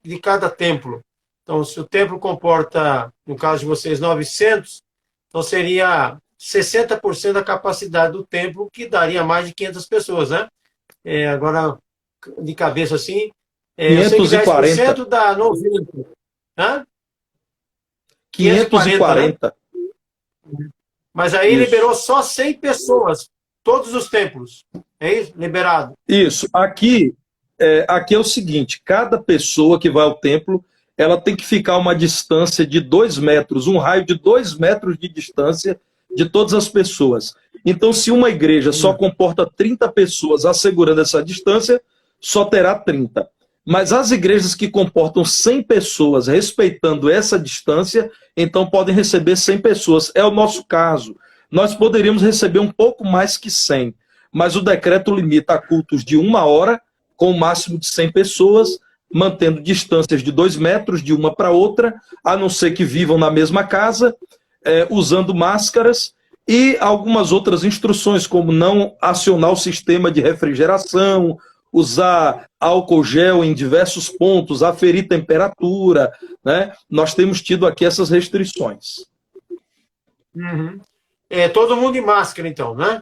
de cada templo. Então, se o templo comporta, no caso de vocês, 900, então seria 60% da capacidade do templo, que daria mais de 500 pessoas, né? Agora, de cabeça assim, 540. dá 90. Hã? 540. Né? Mas aí Isso. liberou só 100 pessoas, todos os templos. É isso? Liberado. Isso. Aqui é o seguinte, cada pessoa que vai ao templo, ela tem que ficar a uma distância de 2 metros, um raio de 2 metros de distância de todas as pessoas. Então, se uma igreja só comporta 30 pessoas assegurando essa distância, só terá 30. Mas as igrejas que comportam 100 pessoas respeitando essa distância, então podem receber 100 pessoas. É o nosso caso. Nós poderíamos receber um pouco mais que 100, mas o decreto limita a cultos de 1 hora, com o máximo de 100 pessoas, mantendo distâncias de 2 metros de uma para outra, a não ser que vivam na mesma casa, usando máscaras, e algumas outras instruções, como não acionar o sistema de refrigeração, usar álcool gel em diversos pontos, aferir temperatura, né? Nós temos tido aqui essas restrições. Uhum. Todo mundo de máscara, então, né?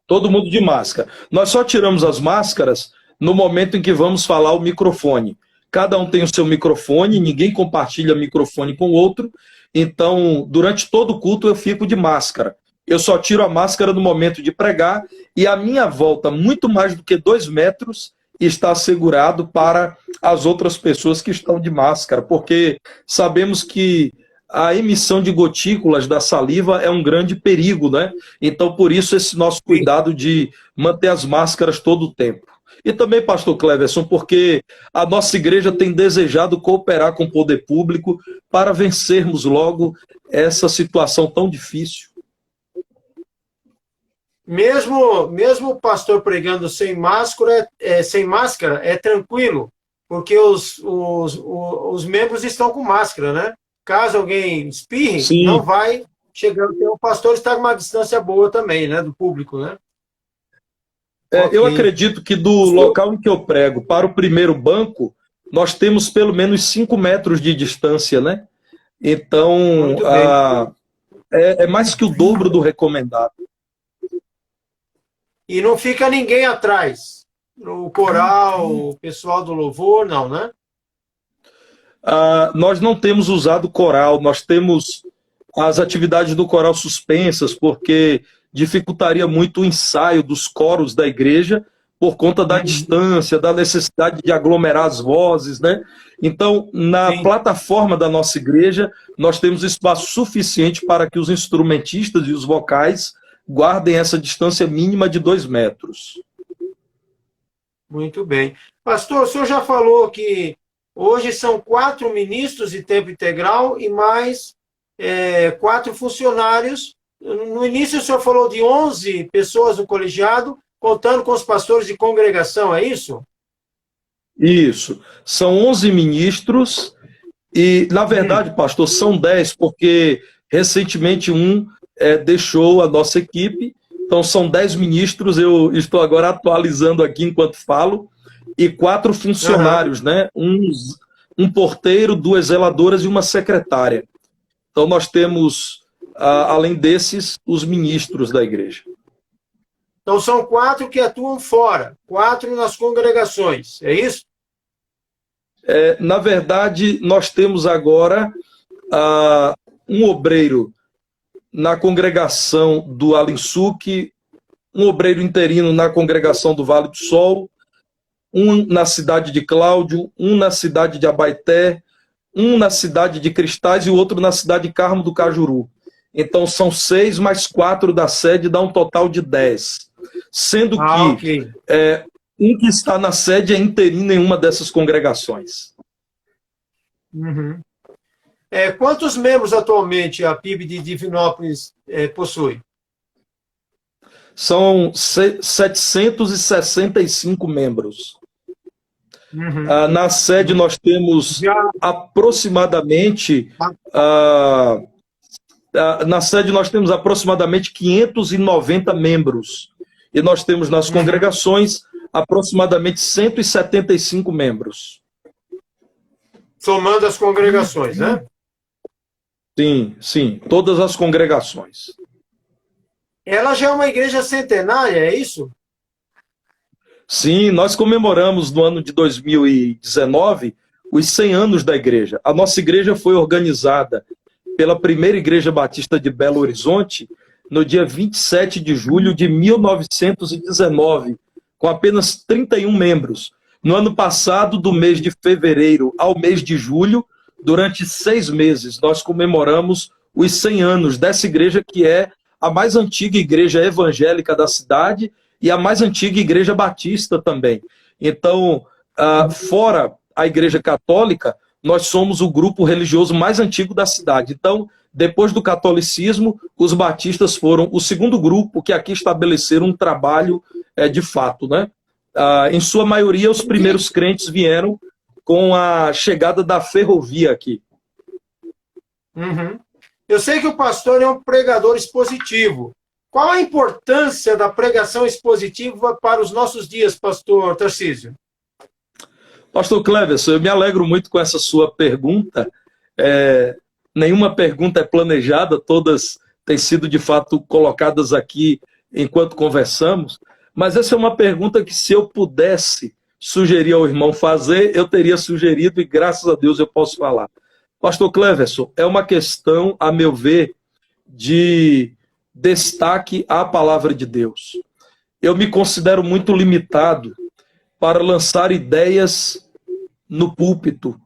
Todo mundo de máscara. Nós só tiramos as máscaras no momento em que vamos falar o microfone. Cada um tem o seu microfone, ninguém compartilha microfone com o outro, então, durante todo o culto eu fico de máscara. Eu só tiro a máscara no momento de pregar e a minha volta, muito mais do que 2 metros, está assegurado para as outras pessoas que estão de máscara, porque sabemos que a emissão de gotículas da saliva é um grande perigo, né? Então, por isso, esse nosso cuidado de manter as máscaras todo o tempo. E também, pastor Cleverson, porque a nossa igreja tem desejado cooperar com o poder público para vencermos logo essa situação tão difícil. Mesmo o pastor pregando sem máscara, é tranquilo, porque os membros estão com máscara, né? Caso alguém espirre, Sim. Não vai chegando. O pastor está com uma distância boa também, né? Do público, né? Okay. Eu acredito que do local em que eu prego para o primeiro banco, nós temos pelo menos 5 metros de distância, né? Então, é mais que o dobro do recomendado. E não fica ninguém atrás? O coral, o pessoal do louvor, não, né? Nós não temos usado coral, nós temos as atividades do coral suspensas, porque dificultaria muito o ensaio dos coros da igreja por conta da distância, da necessidade de aglomerar as vozes, né? Então, na plataforma da nossa igreja, nós temos espaço suficiente para que os instrumentistas e os vocais guardem essa distância mínima de 2 metros. Muito bem. Pastor, o senhor já falou que hoje são 4 ministros de tempo integral e mais 4 funcionários. No início o senhor falou de 11 pessoas no colegiado, contando com os pastores de congregação, é isso? Isso. São 11 ministros e, na verdade, pastor, são 10, porque recentemente um deixou a nossa equipe. Então são 10 ministros, eu estou agora atualizando aqui enquanto falo, e 4 funcionários, né? Um porteiro, 2 zeladoras e uma secretária. Então nós temos, além desses, os ministros da igreja. Então são 4 que atuam fora, 4 nas congregações, é isso? Na verdade, nós temos agora um obreiro na congregação do Alinsuque, um obreiro interino na congregação do Vale do Sol, um na cidade de Cláudio, um na cidade de Abaeté, um na cidade de Cristais e o outro na cidade de Carmo do Cajuru. Então são 6 mais 4 da sede, dá um total de 10. Sendo que um que está na sede é interino em uma dessas congregações. Uhum. Quantos membros atualmente a PIB de Divinópolis possui? São 765 membros. Uhum. Na sede nós temos aproximadamente na sede nós temos aproximadamente 590 membros. E nós temos nas congregações aproximadamente 175 membros. Somando as congregações, né? Sim, todas as congregações. Ela já é uma igreja centenária, é isso? Sim, nós comemoramos no ano de 2019 os 100 anos da igreja. A nossa igreja foi organizada pela primeira Igreja Batista de Belo Horizonte no dia 27 de julho de 1919, com apenas 31 membros. No ano passado, do mês de fevereiro ao mês de julho, durante 6 meses, nós comemoramos os 100 anos dessa igreja, que é a mais antiga igreja evangélica da cidade e a mais antiga igreja batista também. Então, fora a igreja católica, nós somos o grupo religioso mais antigo da cidade. Então, depois do catolicismo, os batistas foram o segundo grupo que aqui estabeleceram um trabalho de fato, né? Em sua maioria, os primeiros crentes vieram com a chegada da ferrovia aqui. Uhum. Eu sei que o pastor é um pregador expositivo. Qual a importância da pregação expositiva para os nossos dias, pastor Tarcísio? Pastor Cleverson, eu me alegro muito com essa sua pergunta. Nenhuma pergunta é planejada, todas têm sido de fato colocadas aqui enquanto conversamos, mas essa é uma pergunta que, se eu pudesse sugerir ao irmão fazer, eu teria sugerido, e graças a Deus eu posso falar. Pastor Cleverson, é uma questão, a meu ver, de destaque à palavra de Deus. Eu me considero muito limitado para lançar ideias no púlpito.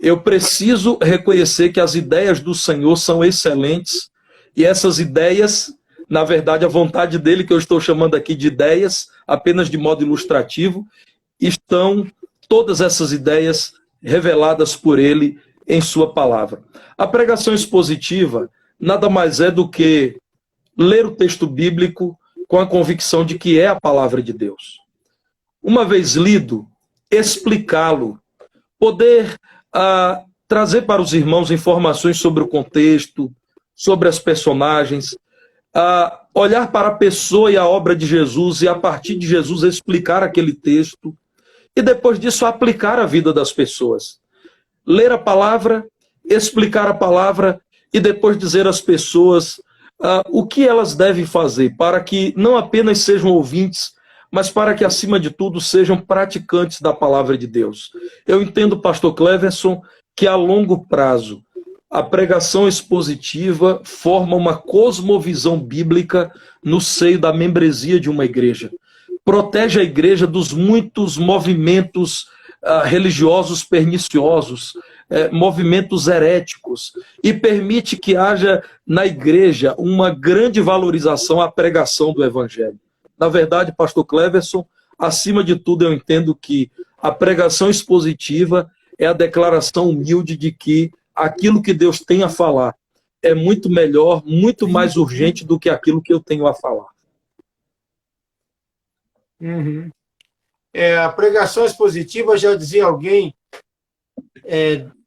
Eu preciso reconhecer que as ideias do Senhor são excelentes, e essas ideias, na verdade, a vontade dele, que eu estou chamando aqui de ideias, apenas de modo ilustrativo, estão todas essas ideias reveladas por ele em sua palavra. A pregação expositiva nada mais é do que ler o texto bíblico com a convicção de que é a palavra de Deus. Uma vez lido, explicá-lo, poder trazer para os irmãos informações sobre o contexto, sobre as personagens, olhar para a pessoa e a obra de Jesus e, a partir de Jesus, explicar aquele texto e, depois disso, aplicar a vida das pessoas. Ler a palavra, explicar a palavra e depois dizer às pessoas o que elas devem fazer para que não apenas sejam ouvintes, mas para que, acima de tudo, sejam praticantes da palavra de Deus. Eu entendo, pastor Cleverson, que a longo prazo a pregação expositiva forma uma cosmovisão bíblica no seio da membresia de uma igreja. Protege a igreja dos muitos movimentos religiosos perniciosos, movimentos heréticos, e permite que haja na igreja uma grande valorização à pregação do evangelho. Na verdade, pastor Cleverson, acima de tudo, eu entendo que a pregação expositiva é a declaração humilde de que aquilo que Deus tem a falar é muito melhor, muito mais urgente do que aquilo que eu tenho a falar. Uhum. A pregação expositiva, já dizia alguém,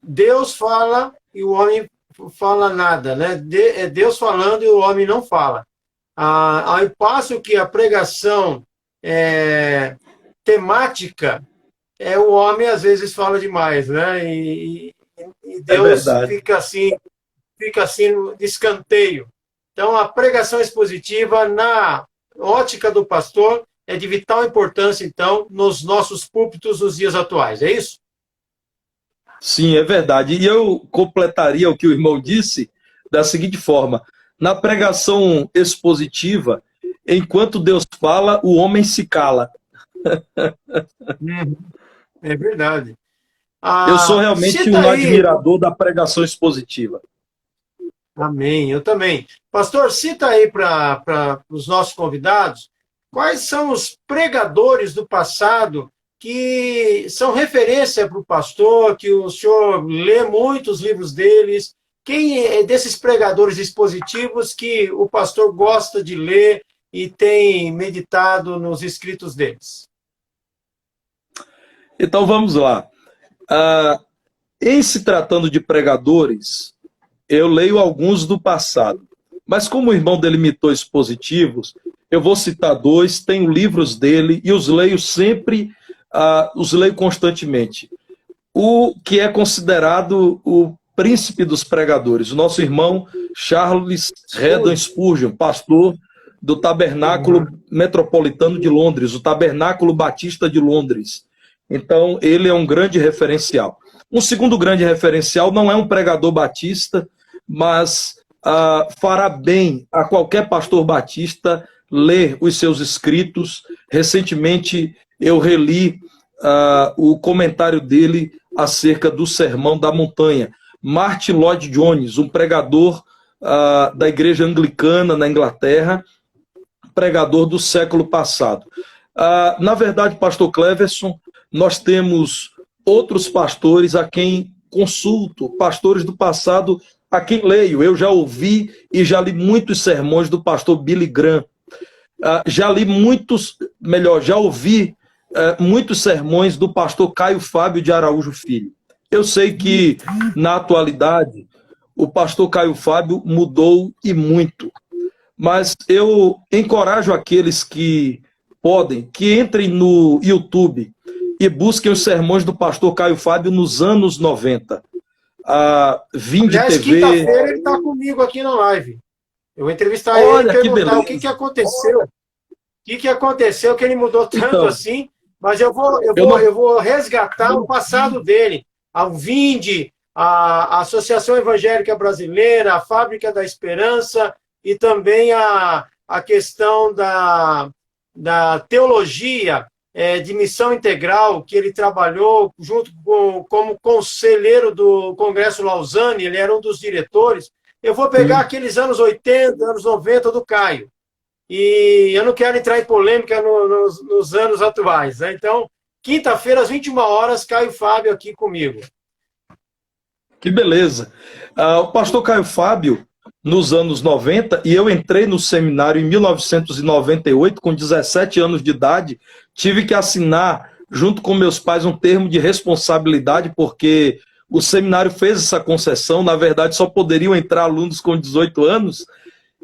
Deus fala e o homem fala nada, né? É Deus falando e o homem não fala. Ao passo que a pregação temática, o homem às vezes fala demais, né? E Deus fica assim de escanteio. Então, a pregação expositiva, na ótica do pastor, é de vital importância, então, nos nossos púlpitos nos dias atuais. É isso? Sim, é verdade. E eu completaria o que o irmão disse da seguinte forma: na pregação expositiva, enquanto Deus fala, o homem se cala. É verdade. Eu sou realmente um admirador da pregação expositiva. Amém, eu também. Pastor, cita aí para os nossos convidados quais são os pregadores do passado que são referência para o pastor, que o senhor lê muitos livros deles. Quem é desses pregadores expositivos que o pastor gosta de ler e tem meditado nos escritos deles? Então vamos lá. Em se tratando de pregadores, eu leio alguns do passado. Mas como o irmão delimitou expositivos, eu vou citar 2, tenho livros dele e os leio sempre, os leio constantemente. O que é considerado o príncipe dos pregadores, o nosso irmão Charles Haddon Spurgeon, pastor do Tabernáculo Metropolitano de Londres, o Tabernáculo Batista de Londres. Então, ele é um grande referencial. Um segundo grande referencial não é um pregador batista, mas fará bem a qualquer pastor batista ler os seus escritos. Recentemente eu reli o comentário dele acerca do Sermão da Montanha. Martin Lloyd-Jones, um pregador da igreja anglicana na Inglaterra, pregador do século passado. Na verdade, pastor Cleverson, nós temos outros pastores a quem consulto, pastores do passado a quem leio. Eu já ouvi e já li muitos sermões do pastor Billy Graham. Já ouvi muitos sermões do pastor Caio Fábio de Araújo Filho. Eu sei que, na atualidade, o pastor Caio Fábio mudou e muito. Mas eu encorajo aqueles que podem, que entrem no YouTube e busquem os sermões do pastor Caio Fábio nos anos 90. Vim de TV... quinta-feira ele está comigo aqui na live. Eu vou entrevistar ele e perguntar o que aconteceu. O que aconteceu que ele mudou tanto assim, mas eu vou resgatar o passado dele. A Vinde, a Associação Evangélica Brasileira, a Fábrica da Esperança e também a questão da teologia de missão integral, que ele trabalhou junto como conselheiro do Congresso Lausanne, ele era um dos diretores. Eu vou pegar aqueles anos 80, anos 90 do Caio. E eu não quero entrar em polêmica nos anos atuais, né? Então, quinta-feira, às 21 horas, Caio Fábio aqui comigo. Que beleza. O pastor Caio Fábio, nos anos 90, e eu entrei no seminário em 1998, com 17 anos de idade, tive que assinar, junto com meus pais, um termo de responsabilidade, porque o seminário fez essa concessão, na verdade só poderiam entrar alunos com 18 anos,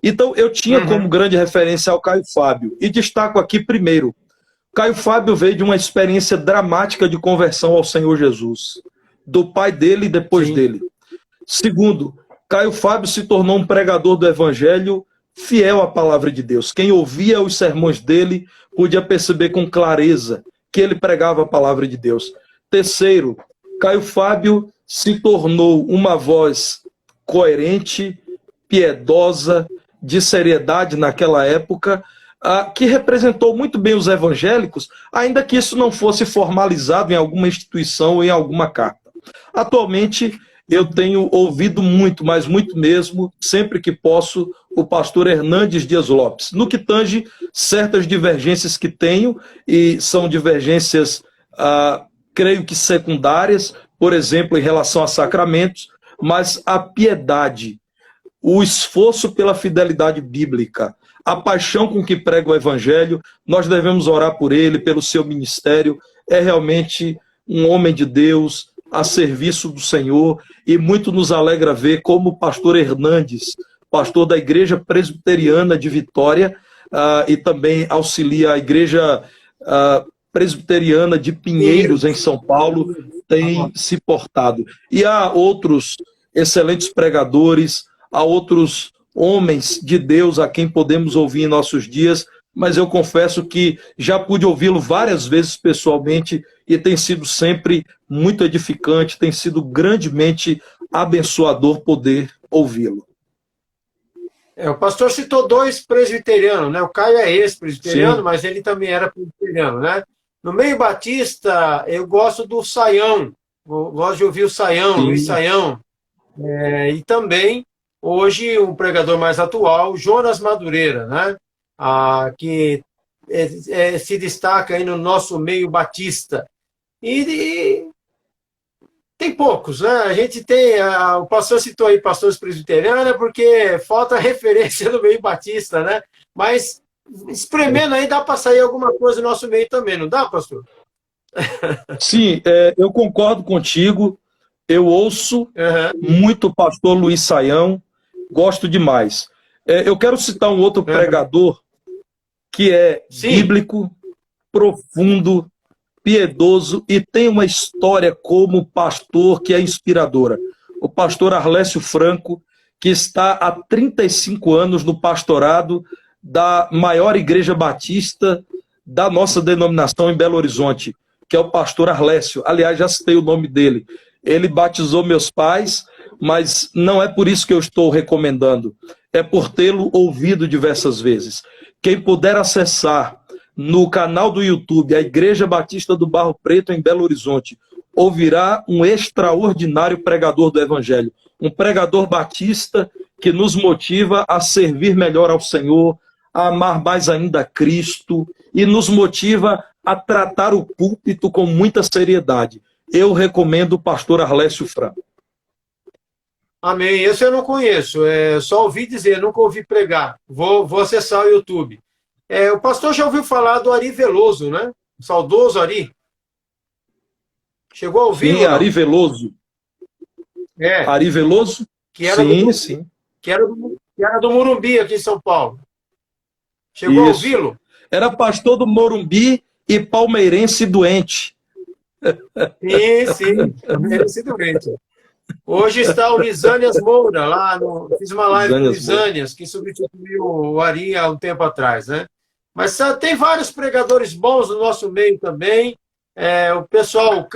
então eu tinha como grande referência ao Caio Fábio, e destaco aqui primeiro, Caio Fábio veio de uma experiência dramática de conversão ao Senhor Jesus, do pai dele e depois dele. Segundo, Caio Fábio se tornou um pregador do Evangelho fiel à palavra de Deus. Quem ouvia os sermões dele podia perceber com clareza que ele pregava a palavra de Deus. Terceiro, Caio Fábio se tornou uma voz coerente, piedosa, de seriedade naquela época, que representou muito bem os evangélicos, ainda que isso não fosse formalizado em alguma instituição ou em alguma carta. Atualmente, eu tenho ouvido muito, mas muito mesmo, sempre que posso, o pastor Hernandes Dias Lopes. No que tange certas divergências que tenho, e são divergências, creio que secundárias, por exemplo, em relação a sacramentos, mas a piedade, o esforço pela fidelidade bíblica, a paixão com que prega o Evangelho, nós devemos orar por ele, pelo seu ministério. É realmente um homem de Deus, a serviço do Senhor, e muito nos alegra ver como o pastor Hernandes, pastor da Igreja Presbiteriana de Vitória, e também auxilia a Igreja Presbiteriana de Pinheiros, em São Paulo, tem se portado. E há outros excelentes pregadores, há outros homens de Deus a quem podemos ouvir em nossos dias, mas eu confesso que já pude ouvi-lo várias vezes pessoalmente e tem sido sempre muito edificante, tem sido grandemente abençoador poder ouvi-lo. O pastor citou dois presbiterianos, né? O Caio é ex-presbiteriano, mas ele também era presbiteriano, né? No meio batista, eu gosto do Saião, gosto de ouvir o Saião, Luiz Saião, e também, hoje, um pregador mais atual, Jonas Madureira, né? Que se destaca aí no nosso meio batista. E tem poucos, né? A gente tem, o pastor citou aí pastores presbiterianos, porque falta referência no meio batista, né? Mas espremendo aí dá para sair alguma coisa no nosso meio também, não dá, pastor? Sim, eu concordo contigo. Eu ouço muito o pastor Luiz Saião, gosto demais. Eu quero citar um outro pregador que é bíblico, profundo, piedoso e tem uma história como pastor que é inspiradora. O pastor Arlécio Franco, que está há 35 anos no pastorado da maior igreja batista da nossa denominação em Belo Horizonte, que é o pastor Arlécio. Aliás, já citei o nome dele. Ele batizou meus pais mas não é por isso que eu estou recomendando, é por tê-lo ouvido diversas vezes. Quem puder acessar no canal do YouTube a Igreja Batista do Barro Preto em Belo Horizonte, ouvirá um extraordinário pregador do Evangelho, um pregador batista que nos motiva a servir melhor ao Senhor, a amar mais ainda a Cristo e nos motiva a tratar o púlpito com muita seriedade. Eu recomendo o pastor Arlécio Franco. Amém. Esse eu não conheço, só ouvi dizer, nunca ouvi pregar. Vou acessar o YouTube. O pastor já ouviu falar do Ari Veloso, né? O saudoso Ari. Chegou a ouvir? Sim, Ari Veloso. Ari Veloso? Que era sim. Que era do Morumbi, aqui em São Paulo. Chegou a ouvi-lo? Era pastor do Morumbi e palmeirense doente. Sim, palmeirense doente. Hoje está o Lisânias Moura, lá fiz uma live com o Lisânias, que substituiu o Ari há um tempo atrás, né? Mas tem vários pregadores bons no nosso meio também. O pessoal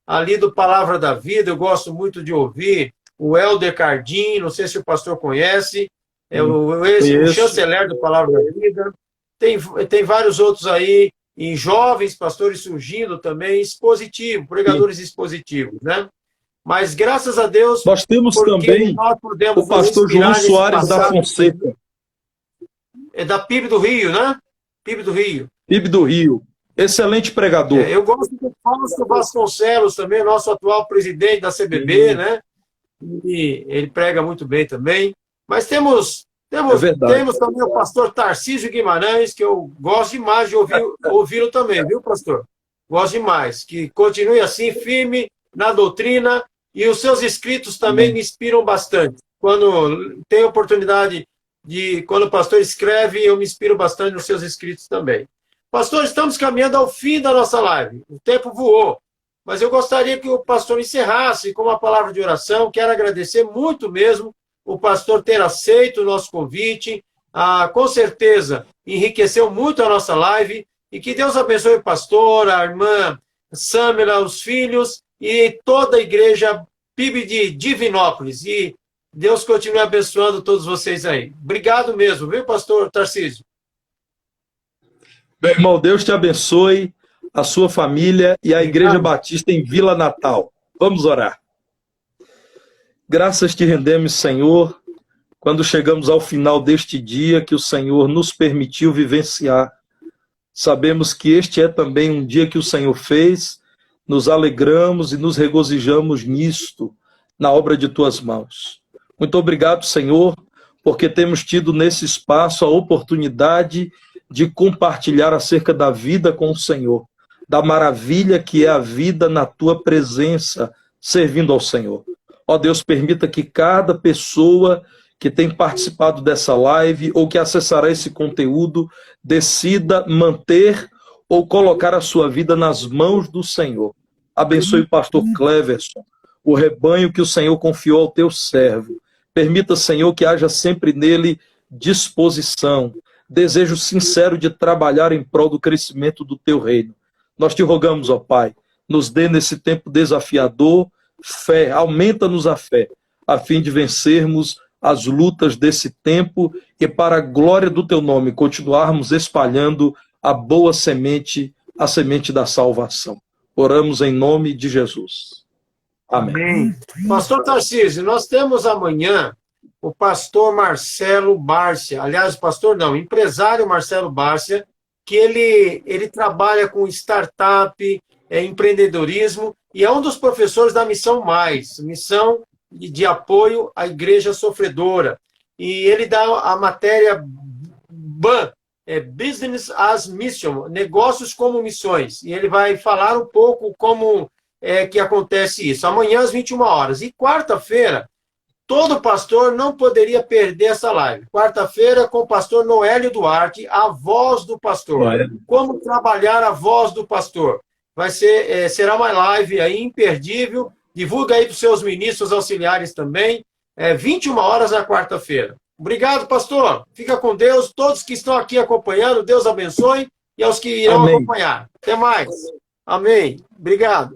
ali do Palavra da Vida, eu gosto muito de ouvir o Helder Cardim, não sei se o pastor conhece, o chanceler do Palavra da Vida. Tem vários outros aí, e jovens pastores surgindo também, pregadores expositivos, né? Mas, graças a Deus... Nós temos também o pastor João Soares da Fonseca. É da PIB do Rio, né? PIB do Rio. PIB do Rio. Excelente pregador. Eu gosto do Fausto Vasconcelos também, nosso atual presidente da CBB, né? E ele prega muito bem também. Mas temos também o pastor Tarcísio Guimarães, que eu gosto demais de ouvi-lo também, viu, pastor? Gosto demais. Que continue assim, firme na doutrina, e os seus escritos também me inspiram bastante. Quando tem oportunidade quando o pastor escreve, eu me inspiro bastante nos seus escritos também. Pastor, estamos caminhando ao fim da nossa live. O tempo voou. Mas eu gostaria que o pastor encerrasse com uma palavra de oração. Quero agradecer muito mesmo o pastor ter aceito o nosso convite. Com certeza, enriqueceu muito a nossa live. E que Deus abençoe o pastor, a irmã Samela, os filhos e toda a igreja PIB de Divinópolis. E Deus continue abençoando todos vocês aí. Obrigado mesmo, viu, pastor Tarcísio? Meu irmão, Deus te abençoe, a sua família e a Igreja Batista em Vila Natal. Vamos orar. Graças te rendemos, Senhor, quando chegamos ao final deste dia que o Senhor nos permitiu vivenciar. Sabemos que este é também um dia que o Senhor fez, nos alegramos e nos regozijamos nisto, na obra de tuas mãos. Muito obrigado, Senhor, porque temos tido nesse espaço a oportunidade de compartilhar acerca da vida com o Senhor, da maravilha que é a vida na tua presença, servindo ao Senhor. Ó Deus, permita que cada pessoa que tem participado dessa live ou que acessará esse conteúdo decida manter ou colocar a sua vida nas mãos do Senhor. Abençoe o pastor Cleverson, o rebanho que o Senhor confiou ao teu servo. Permita, Senhor, que haja sempre nele disposição, desejo sincero de trabalhar em prol do crescimento do teu reino. Nós te rogamos, ó Pai, nos dê nesse tempo desafiador fé, aumenta-nos a fé, a fim de vencermos as lutas desse tempo e, para a glória do teu nome, continuarmos espalhando a boa semente, a semente da salvação. Oramos em nome de Jesus. Amém. Amém. Pastor Tarcísio, nós temos amanhã o pastor Marcelo Bárcia, aliás, empresário Marcelo Bárcia, que ele trabalha com startup, empreendedorismo, e é um dos professores da Missão Mais, missão de apoio à igreja sofredora. E ele dá a matéria BAM, Business as Mission, negócios como missões. E ele vai falar um pouco como que acontece isso. Amanhã às 21 horas. E quarta-feira, todo pastor não poderia perder essa live. Quarta-feira com o pastor Noélio Duarte, a voz do pastor. Como trabalhar a voz do pastor. Será uma live aí imperdível. Divulga aí para os seus ministros auxiliares também. 21 horas na quarta-feira. Obrigado, pastor. Fica com Deus. Todos que estão aqui acompanhando, Deus abençoe. E aos que irão acompanhar. Até mais. Amém. Obrigado.